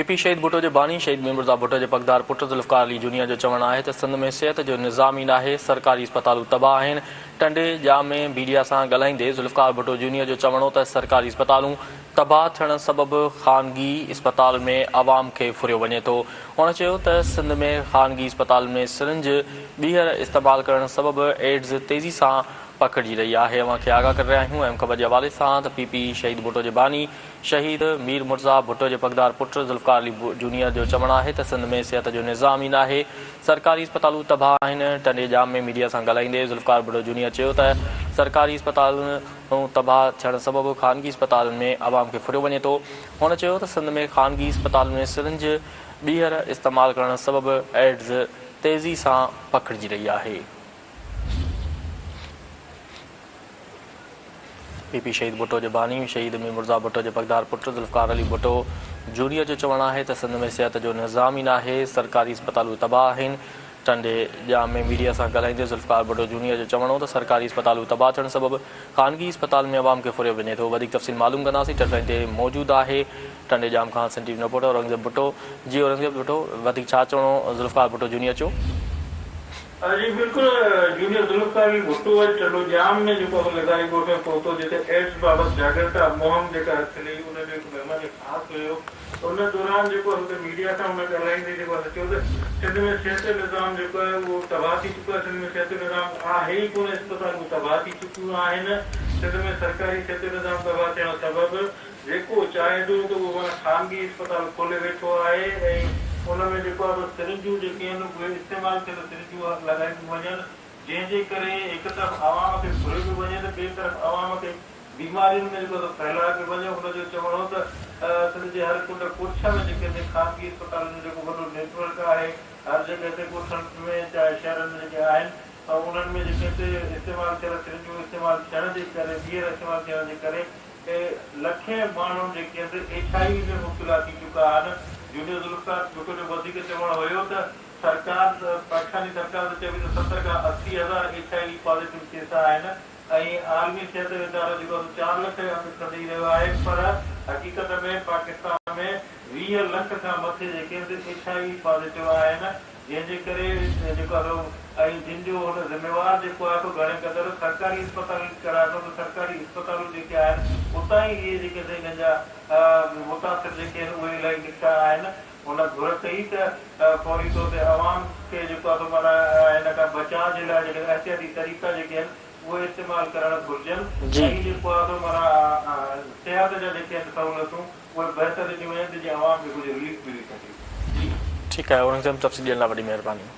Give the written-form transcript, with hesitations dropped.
PP शहीद भुट्टो के बानी शहीद मिर्ज़ा भुट्टो के पगदार पुट ज़ुल्फ़िकार अली जूनियर जो चवण है तो सिंध में सिहत जो निज़ाम ई नाहे, सरकारी अस्पतालूं तबाह आहिनि। टंडे जाम में मीडिया से ॻाल्हाईंदे ज़ुल्फ़िकार भुट्टो जूनियर जो चवण हो तो सरकारी अस्पतालूं तबाह थियण सबबि ख़ानगी अस्पताल में आवाम के फुरियो वञे थो। हुन चयो त सिंध में ख़ानगी अस्पताल में सिरिंज ॿीहर इस्तेमाल करण सबबि एड्स तेज़ी से पकड़जी रही है। अवां खे आगाह कर रहा आहियूं। अहम ख़बर के हवाले से पीपी शहीद भुट्टो के बानी शहीद मीर मिर्ज़ा भुट्टो के पगदार पुट ज़ुल्फ़िकार अली जूनियर जो चवण है तो सिंध में सिहत जो निज़ाम ई नाहे, सरकारी अस्पतालूं तबाह आहिनि। टंडे जाम में मीडिया से ॻाल्हाईंदे ज़ुल्फ़िकार भुट्टो जूनियर चयो त सरकारी अस्पतालूं तबाह थियण सबबि ख़ानगी अस्पताल में आवाम के फुरियो वञे थो। हुन चयो त सिंध में ख़ानगी अस्पताल में सिरिंज ॿीहर इस्तेमाल करण सबबि एड्स तेज़ी से पकड़जी रही है। पीपी शहीद भुट्टो के बानी शहीद मीर मिर्ज़ा भुट्टो के पगदार पुट ज़ुल्फ़िकार अली भुट्टो जूनियर जो चवण है तो सिंध में सिहत जो निज़ाम ई नाहे, सरकारी अस्पतालूं तबाह आहिनि। टंडे जाम में मीडिया से ॻाल्हाईंदे ज़ुल्फ़िकार भुट्टो जूनियर जो चवण हो तो सरकारी अस्पतालूं तबाह थियण सबबि ख़ानगी अस्पताल में आवाम के फुरियो वञे थो। वधीक तफ़सील मालूम कंदासीं। टंडे ते मौजूद है टंडे जाम खां सिंध टीवी रिपोर्टर औरंगज़ेब भुट्टो। जी औरंगज़ेब भुट्टो, वधीक छा चवणो ज़ुल्फ़िकार भुट्टो जूनियर चयो? जी बिल्कुल जूनियर ज़ुल्फ़िकार अली भुट्टो टंडो जाम में जो लगाई गोठ में पहुतो जिते एड्स बाबत जागरूकता मुहिम जेका हली उन जो मेहमान ख़ास हुयो। उन दौरान जो मीडिया से उन ॻाल्हाईंदे चयो त सिंध में सिहत निज़ाम जो है वो तबाह थी चुको है। सिंध में सिहत निज़ाम आहे ही कोन, अस्पतालूं तबाह थी चुकियूं आहिनि। सिंध में सरकारी सिहत निज़ाम तबाह थियण सबबि जेको चाहे थो तो वो ख़ानगी अस्पताल खोले वेठो आहे। उनमें जो सिरिंजूं जेके आहिनि उहे इस्तेमालु थियल सिरिंजूं लॻायूं वञनि, जंहिंजे करे हिकु तरफ़ आवाम खे फुरियो पियो वञे त ॿिए तरफ़ आवाम खे बीमारियुनि में जेको फैलाए पियो वञे। हुनजो चवणो हो त सिंध जे हर कुंड कोठा में जेके ख़ानगी अस्पतालुनि जो जेको वॾो नेटवर्क आहे, हर जॻह ते कोठनि में चाहे शहरनि में जेके आहिनि उन्हनि में जेके इस्तेमालु थियल सिरिंजूं इस्तेमालु थियण जे करे ॿीहर इस्तेमालु थियण जे करे लखे माण्हू जेके आहिनि HIV में मुब्तला थी चुका आहिनि। जूनियर ज़ुल्फ़िकार भुट्टो जो वधीक चवण हुयो त सरकार पाकिस्तानी सरकार चए पई त 70 खां 80,000 HIV पॉजिटिव केस आहिनि ऐं आलमी सिहत इदारो जेको 4 लख ॾेई रहियो आहे, पर हक़ीक़त में पाकिस्तान में 20 लख खां मथे जेके HIV पॉजिटिव आहिनि, जंहिंजे करे जेको ऐं जिन जो हुन ज़िम्मेवार जेको आहे तो घणे क़दुरु सरकारी अस्पताल कराए थो त सरकारी अस्पतालूं जेके आहिनि उतां ई इहे जेके हिन जा मुतासिर जेके आहिनि उहे इलाही निकिता आहिनि। हुन घुर कई त फौरी तौर ते आवाम खे जेको आहे माना हिन खां बचाव जे लाइ जेके एहतियाती तरीक़ा जेके आहिनि उहे इस्तेमालु करणु घुरिजनि ऐं जेको आहे माना सिहत जा जेके आहिनि सहूलियतूं उहे बहितर ॾिनियूं वञनि त जीअं आवाम खे कुझु रिलीफ मिली सघे। ठीक है, औरंगज़ेब तफ़सील ॾियण लाइ वॾी महिरबानी।